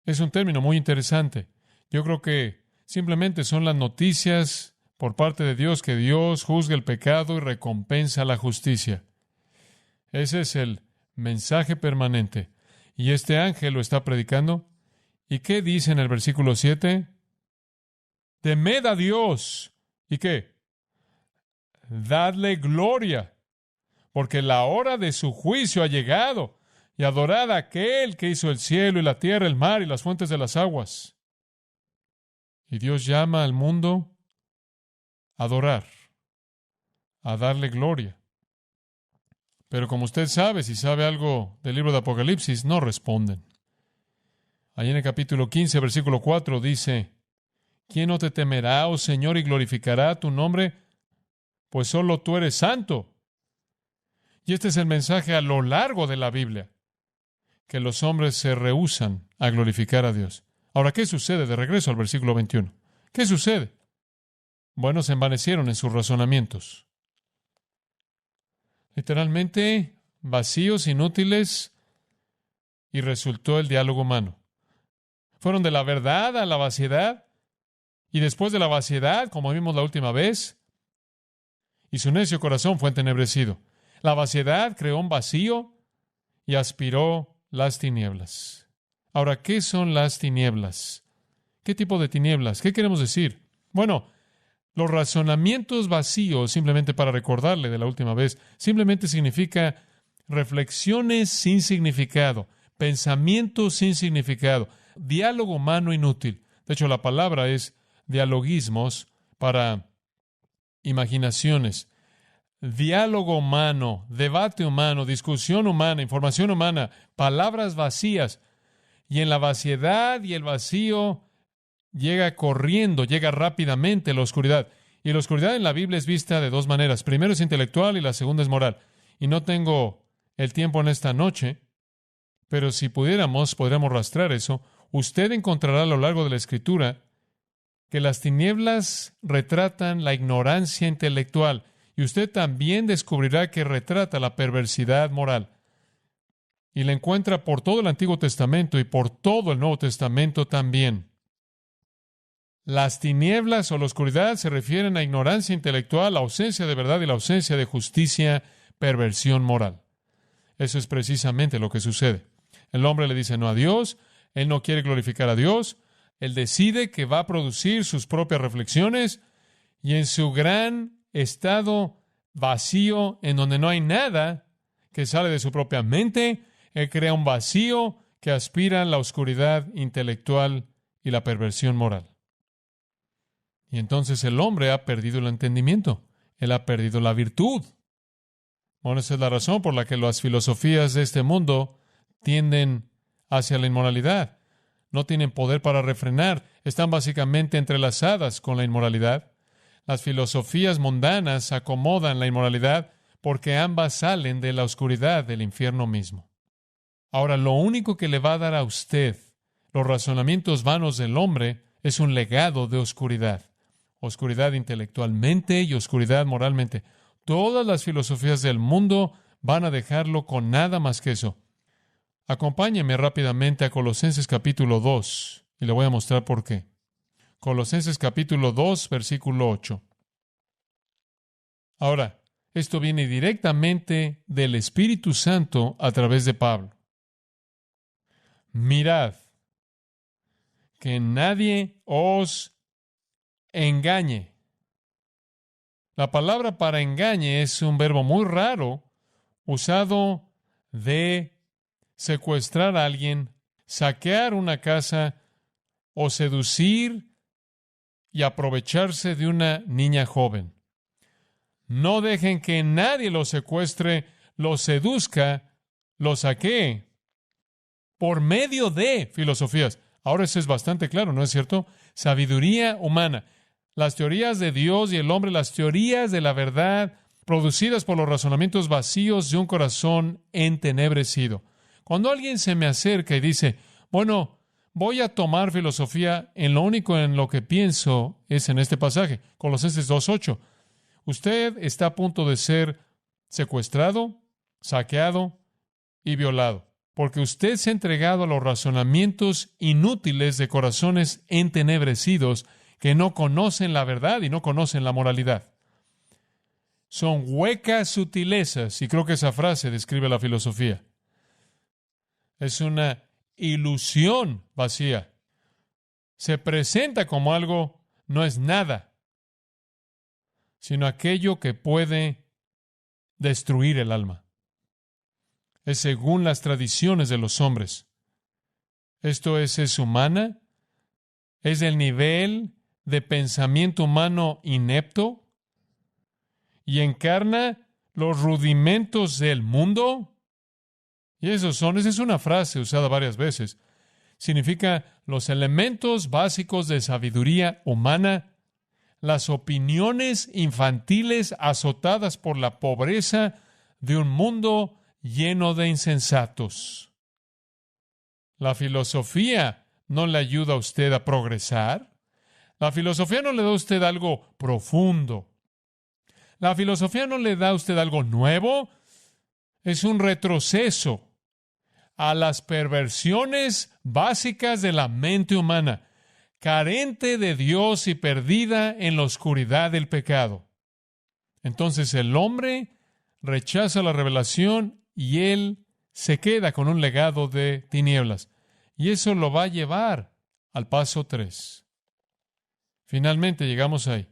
es un término muy interesante. Yo creo que simplemente son las noticias por parte de Dios que Dios juzga el pecado y recompensa la justicia. Ese es el mensaje permanente. Y este ángel lo está predicando. ¿Y qué dice en el versículo 7? Temed a Dios. ¿Y qué? Dadle gloria, porque la hora de su juicio ha llegado, y adorad a aquel que hizo el cielo y la tierra, el mar y las fuentes de las aguas. Y Dios llama al mundo a adorar, a darle gloria. Pero como usted sabe, si sabe algo del libro de Apocalipsis, no responden. Allí en el capítulo 15, versículo 4 dice, ¿quién no te temerá, oh Señor, y glorificará tu nombre? Pues solo tú eres santo. Y este es el mensaje a lo largo de la Biblia, que los hombres se rehúsan a glorificar a Dios. Ahora, ¿qué sucede? De regreso al versículo 21. ¿Qué sucede? Bueno, se envanecieron en sus razonamientos. Literalmente, vacíos, inútiles, y resultó el diálogo humano. Fueron de la verdad a la vaciedad, y después de la vaciedad, como vimos la última vez, y su necio corazón fue entenebrecido. La vaciedad creó un vacío y aspiró las tinieblas. Ahora, ¿qué son las tinieblas? ¿Qué tipo de tinieblas? ¿Qué queremos decir? Bueno, los razonamientos vacíos, simplemente para recordarle de la última vez, simplemente significa reflexiones sin significado, pensamientos sin significado, diálogo humano inútil. De hecho, la palabra es dialogismos para imaginaciones. Diálogo humano, debate humano, discusión humana, información humana, palabras vacías. Y en la vaciedad y el vacío llega corriendo, llega rápidamente la oscuridad. Y la oscuridad en la Biblia es vista de dos maneras. Primero es intelectual y la segunda es moral. Y no tengo el tiempo en esta noche, pero si podríamos rastrear eso. Usted encontrará a lo largo de la Escritura que las tinieblas retratan la ignorancia intelectual. Y usted también descubrirá que retrata la perversidad moral. Y la encuentra por todo el Antiguo Testamento y por todo el Nuevo Testamento también. Las tinieblas o la oscuridad se refieren a ignorancia intelectual, ausencia de verdad y la ausencia de justicia, perversión moral. Eso es precisamente lo que sucede. El hombre le dice no a Dios, él no quiere glorificar a Dios, él decide que va a producir sus propias reflexiones y en su gran estado vacío, en donde no hay nada que sale de su propia mente, él crea un vacío que aspira a la oscuridad intelectual y la perversión moral. Y entonces el hombre ha perdido el entendimiento, él ha perdido la virtud. Bueno, esa es la razón por la que las filosofías de este mundo tienden hacia la inmoralidad. No tienen poder para refrenar, están básicamente entrelazadas con la inmoralidad. Las filosofías mundanas acomodan la inmoralidad porque ambas salen de la oscuridad del infierno mismo. Ahora, lo único que le va a dar a usted los razonamientos vanos del hombre es un legado de oscuridad. Oscuridad intelectualmente y oscuridad moralmente. Todas las filosofías del mundo van a dejarlo con nada más que eso. Acompáñeme rápidamente a Colosenses capítulo 2 y le voy a mostrar por qué. Colosenses capítulo 2, versículo 8. Ahora, esto viene directamente del Espíritu Santo a través de Pablo. Mirad, que nadie os engañe. La palabra para engañe es un verbo muy raro usado de secuestrar a alguien, saquear una casa o seducir y aprovecharse de una niña joven. No dejen que nadie los secuestre, los seduzca, los saquee por medio de filosofías. Ahora eso es bastante claro, ¿no es cierto? Sabiduría humana. Las teorías de Dios y el hombre, las teorías de la verdad producidas por los razonamientos vacíos de un corazón entenebrecido. Cuando alguien se me acerca y dice, bueno, voy a tomar filosofía en lo único en lo que pienso es en este pasaje, Colosenses 2:8. Usted está a punto de ser secuestrado, saqueado y violado, porque usted se ha entregado a los razonamientos inútiles de corazones entenebrecidos que no conocen la verdad y no conocen la moralidad. Son huecas sutilezas, y creo que esa frase describe la filosofía. Es una ilusión vacía. Se presenta como algo, no es nada, sino aquello que puede destruir el alma. Es según las tradiciones de los hombres. Esto es humana, es del nivel de pensamiento humano inepto y encarna los rudimentos del mundo. Y esa es una frase usada varias veces. Significa los elementos básicos de sabiduría humana, las opiniones infantiles azotadas por la pobreza de un mundo lleno de insensatos. La filosofía no le ayuda a usted a progresar. La filosofía no le da a usted algo profundo. La filosofía no le da a usted algo nuevo. Es un retroceso a las perversiones básicas de la mente humana, carente de Dios y perdida en la oscuridad del pecado. Entonces el hombre rechaza la revelación y él se queda con un legado de tinieblas. Y eso lo va a llevar al paso 3. Finalmente llegamos ahí.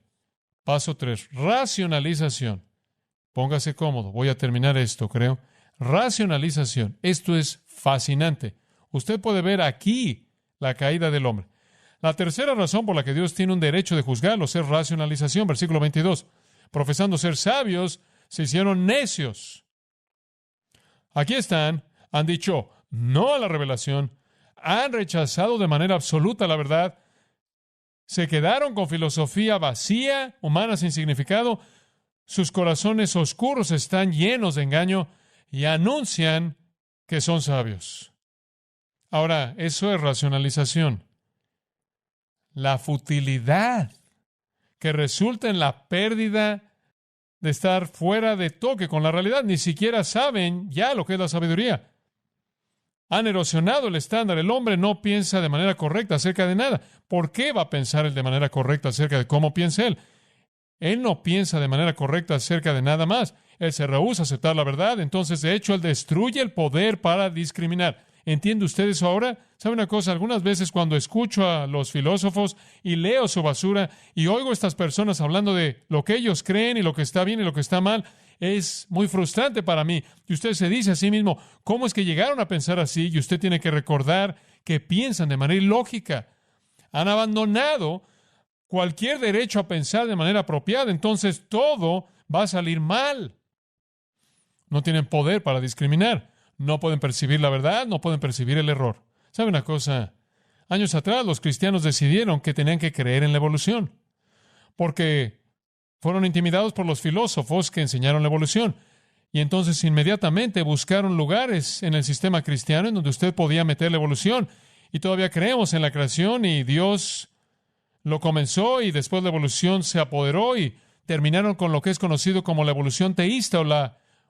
Paso 3. Racionalización. Póngase cómodo. Voy a terminar esto, creo. Racionalización. Esto es fascinante. Usted puede ver aquí la caída del hombre. La tercera razón por la que Dios tiene un derecho de juzgarlos es racionalización. Versículo 22. Profesando ser sabios, se hicieron necios. Aquí están, han dicho no a la revelación, han rechazado de manera absoluta la verdad, se quedaron con filosofía vacía, humana sin significado, sus corazones oscuros están llenos de engaño y anuncian que son sabios. Ahora, eso es racionalización. La futilidad que resulta en la pérdida de estar fuera de toque con la realidad. Ni siquiera saben ya lo que es la sabiduría. Han erosionado el estándar. El hombre no piensa de manera correcta acerca de nada. ¿Por qué va a pensar él de manera correcta acerca de cómo piensa él? Él no piensa de manera correcta acerca de nada más. Él se rehúsa a aceptar la verdad. Entonces, de hecho, él destruye el poder para discriminar. ¿Entiende usted eso ahora? ¿Sabe una cosa? Algunas veces cuando escucho a los filósofos y leo su basura y oigo a estas personas hablando de lo que ellos creen y lo que está bien y lo que está mal, es muy frustrante para mí. Y usted se dice a sí mismo, ¿cómo es que llegaron a pensar así? Y usted tiene que recordar que piensan de manera ilógica. Han abandonado cualquier derecho a pensar de manera apropiada. Entonces todo va a salir mal. No tienen poder para discriminar. No pueden percibir la verdad, no pueden percibir el error. ¿Sabe una cosa? Años atrás los cristianos decidieron que tenían que creer en la evolución, porque fueron intimidados por los filósofos que enseñaron la evolución. Y entonces inmediatamente buscaron lugares en el sistema cristiano en donde usted podía meter la evolución. Y todavía creemos en la creación y Dios lo comenzó y después la evolución se apoderó y terminaron con lo que es conocido como la evolución teísta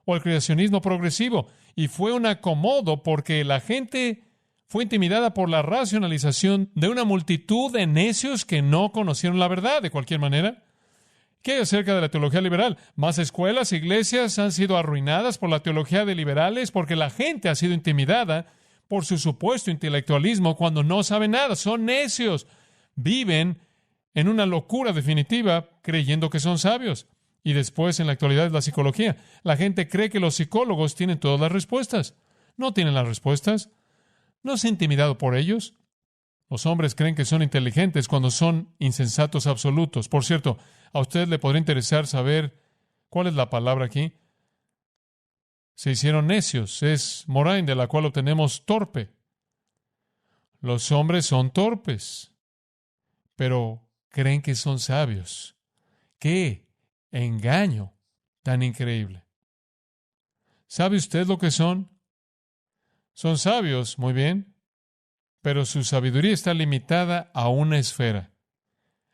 o el creacionismo progresivo. Y fue un acomodo porque la gente fue intimidada por la racionalización de una multitud de necios que no conocieron la verdad de cualquier manera. ¿Qué hay acerca de la teología liberal? Más escuelas, iglesias han sido arruinadas por la teología de liberales porque la gente ha sido intimidada por su supuesto intelectualismo cuando no saben nada. Son necios. Viven en una locura definitiva creyendo que son sabios. Y después, en la actualidad, es la psicología. La gente cree que los psicólogos tienen todas las respuestas. No tienen las respuestas. No se ha intimidado por ellos. Los hombres creen que son inteligentes cuando son insensatos absolutos. Por cierto, a usted le podría interesar saber cuál es la palabra aquí. Se hicieron necios. Es morain, de la cual obtenemos torpe. Los hombres son torpes, pero creen que son sabios. ¿Qué engaño tan increíble? ¿Sabe usted lo que son? Son sabios, muy bien, pero su sabiduría está limitada a una esfera.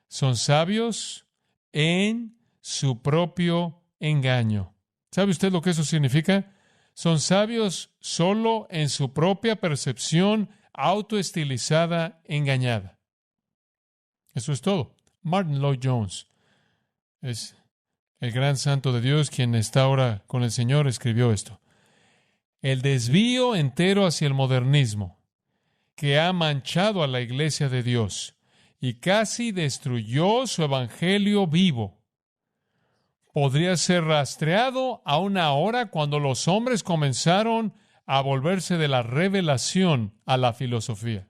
Son sabios en su propio engaño. ¿Sabe usted lo que eso significa? Son sabios solo en su propia percepción autoestilizada, engañada. Eso es todo. Martin Lloyd-Jones es el gran santo de Dios, quien está ahora con el Señor, escribió esto. El desvío entero hacia el modernismo que ha manchado a la iglesia de Dios y casi destruyó su evangelio vivo podría ser rastreado a una hora cuando los hombres comenzaron a volverse de la revelación a la filosofía.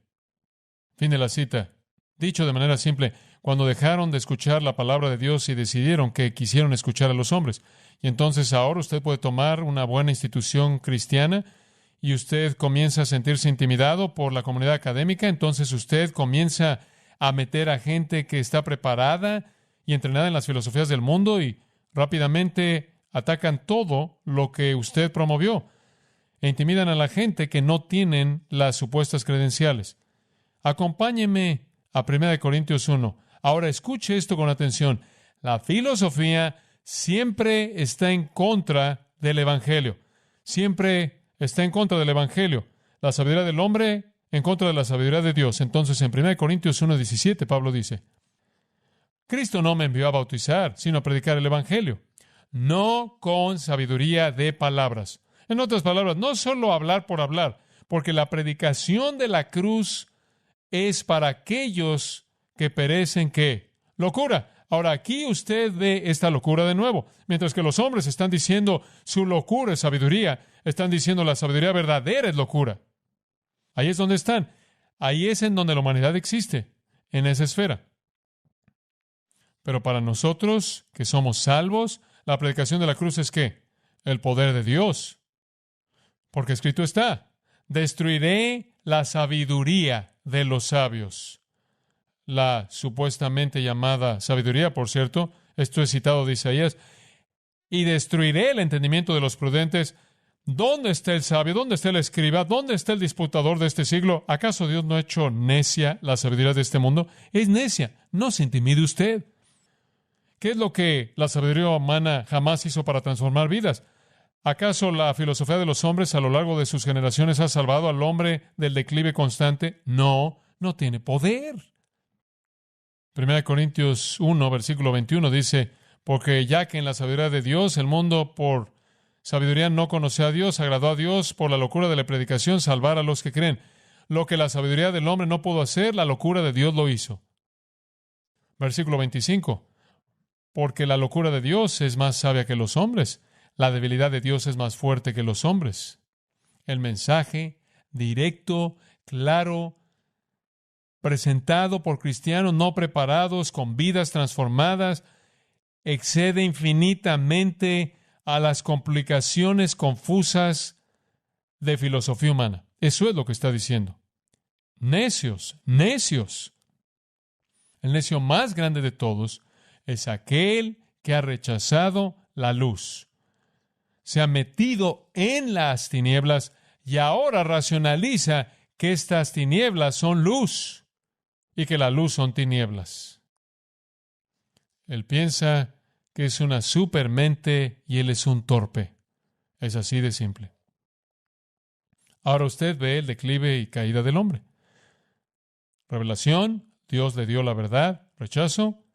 Fin de la cita. Dicho de manera simple, cuando dejaron de escuchar la palabra de Dios y decidieron que quisieron escuchar a los hombres. Y entonces ahora usted puede tomar una buena institución cristiana y usted comienza a sentirse intimidado por la comunidad académica, entonces usted comienza a meter a gente que está preparada y entrenada en las filosofías del mundo y rápidamente atacan todo lo que usted promovió e intimidan a la gente que no tienen las supuestas credenciales. Acompáñeme a 1 Corintios 1. Ahora escuche esto con atención. La filosofía siempre está en contra del Evangelio. Siempre está en contra del Evangelio. La sabiduría del hombre en contra de la sabiduría de Dios. Entonces, en 1 Corintios 1:17, Pablo dice, Cristo no me envió a bautizar, sino a predicar el Evangelio, no con sabiduría de palabras. En otras palabras, no solo hablar por hablar, porque la predicación de la cruz es para aquellos que perecen, ¿qué? Locura. Ahora, aquí usted ve esta locura de nuevo. Mientras que los hombres están diciendo su locura es sabiduría, están diciendo la sabiduría verdadera es locura. Ahí es donde están. Ahí es en donde la humanidad existe, en esa esfera. Pero para nosotros, que somos salvos, la predicación de la cruz es ¿qué? El poder de Dios. Porque escrito está, destruiré la sabiduría de los sabios. La supuestamente llamada sabiduría, por cierto, esto es citado de Isaías, y destruiré el entendimiento de los prudentes. ¿Dónde está el sabio? ¿Dónde está el escriba? ¿Dónde está el disputador de este siglo? ¿Acaso Dios no ha hecho necia la sabiduría de este mundo? Es necia. No se intimide usted. ¿Qué es lo que la sabiduría humana jamás hizo para transformar vidas? ¿Acaso la filosofía de los hombres a lo largo de sus generaciones ha salvado al hombre del declive constante? No, no tiene poder. 1 Corintios 1, versículo 21 dice, porque ya que en la sabiduría de Dios el mundo por sabiduría no conoció a Dios, agradó a Dios por la locura de la predicación salvar a los que creen. Lo que la sabiduría del hombre no pudo hacer, la locura de Dios lo hizo. Versículo 25. Porque la locura de Dios es más sabia que los hombres. La debilidad de Dios es más fuerte que los hombres. El mensaje directo, claro, presentado por cristianos no preparados, con vidas transformadas, excede infinitamente a las complicaciones confusas de filosofía humana. Eso es lo que está diciendo. Necios, necios. El necio más grande de todos es aquel que ha rechazado la luz. Se ha metido en las tinieblas y ahora racionaliza que estas tinieblas son luz y que la luz son tinieblas. Él piensa que es una supermente y él es un torpe. Es así de simple. Ahora usted ve el declive y caída del hombre. Revelación, Dios le dio la verdad, rechazo.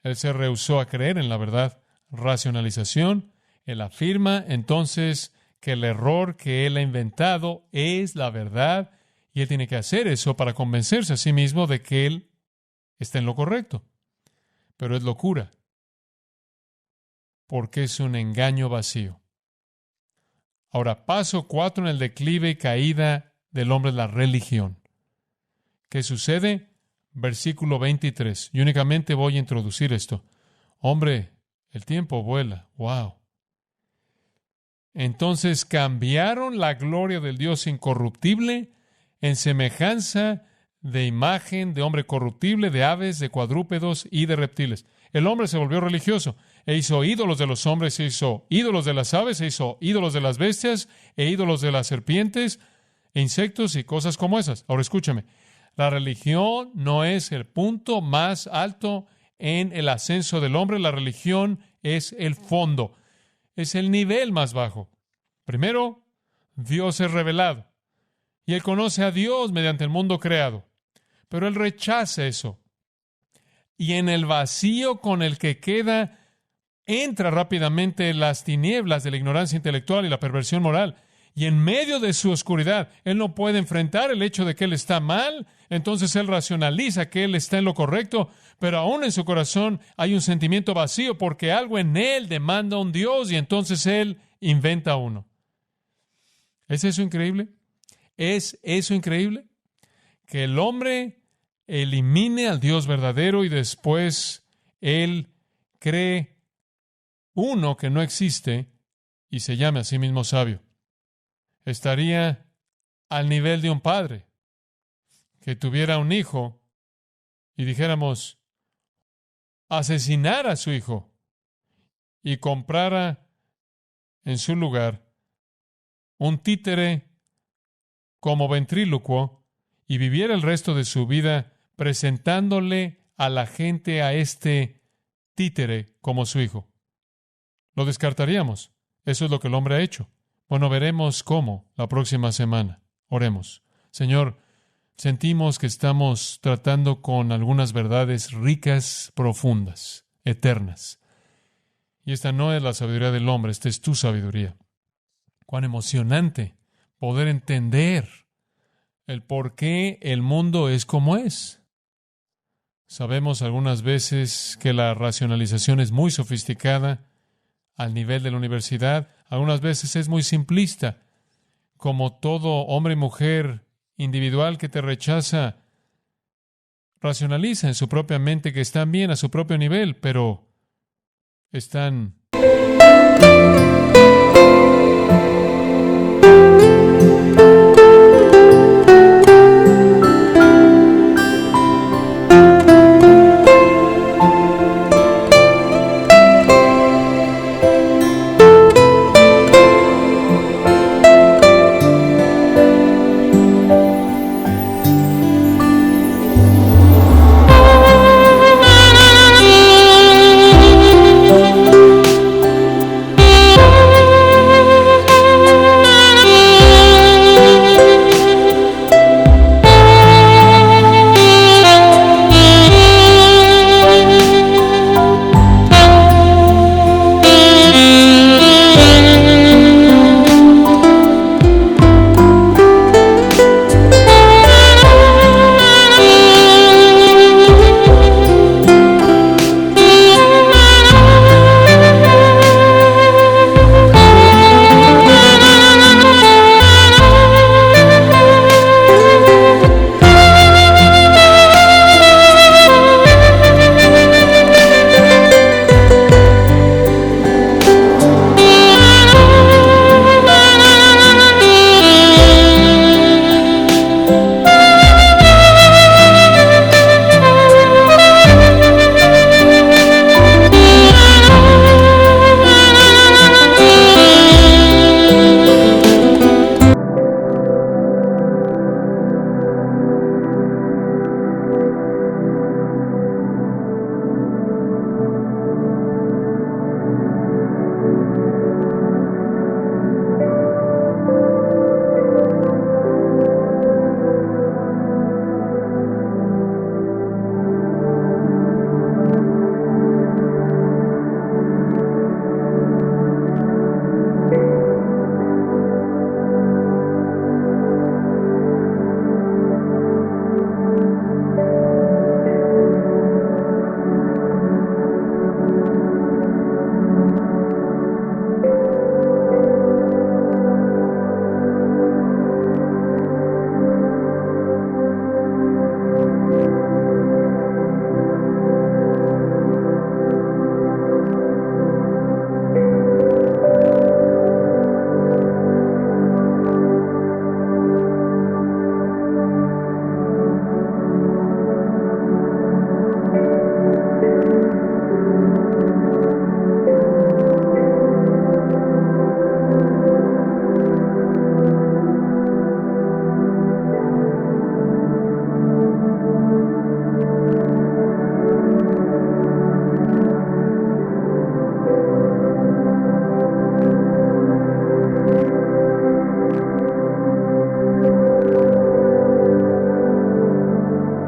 Él se rehusó a creer en la verdad. Racionalización. Él afirma entonces que el error que él ha inventado es la verdad y él tiene que hacer eso para convencerse a sí mismo de que él está en lo correcto. Pero es locura, porque es un engaño vacío. Ahora, paso 4 en el declive y caída del hombre es la religión. ¿Qué sucede? Versículo 23. Y únicamente voy a introducir esto. Hombre, el tiempo vuela. ¡Wow! Entonces cambiaron la gloria del Dios incorruptible en semejanza de imagen de hombre corruptible, de aves, de cuadrúpedos y de reptiles. El hombre se volvió religioso e hizo ídolos de los hombres, e hizo ídolos de las aves, e hizo ídolos de las bestias e ídolos de las serpientes insectos y cosas como esas. Ahora escúchame, la religión no es el punto más alto en el ascenso del hombre, la religión es el fondo, es el nivel más bajo. Primero, Dios es revelado y él conoce a Dios mediante el mundo creado, pero él rechaza eso. Y en el vacío con el que queda, entra rápidamente las tinieblas de la ignorancia intelectual y la perversión moral. Y en medio de su oscuridad, él no puede enfrentar el hecho de que él está mal, entonces él racionaliza que él está en lo correcto, pero aún en su corazón hay un sentimiento vacío porque algo en él demanda un Dios y entonces él inventa uno. ¿Es eso increíble? ¿Es eso increíble? Que el hombre elimine al Dios verdadero y después él cree uno que no existe y se llame a sí mismo sabio. Estaría al nivel de un padre que tuviera un hijo y dijéramos, asesinara a su hijo y comprara en su lugar un títere como ventrílocuo y viviera el resto de su vida presentándole a la gente a este títere como su hijo. Lo descartaríamos. Eso es lo que el hombre ha hecho. Bueno, veremos cómo la próxima semana. Oremos. Señor, sentimos que estamos tratando con algunas verdades ricas, profundas, eternas. Y esta no es la sabiduría del hombre, esta es tu sabiduría. Cuán emocionante poder entender el por qué el mundo es como es. Sabemos algunas veces que la racionalización es muy sofisticada al nivel de la universidad. Algunas veces es muy simplista, como todo hombre y mujer individual que te rechaza, racionaliza en su propia mente que están bien a su propio nivel, pero están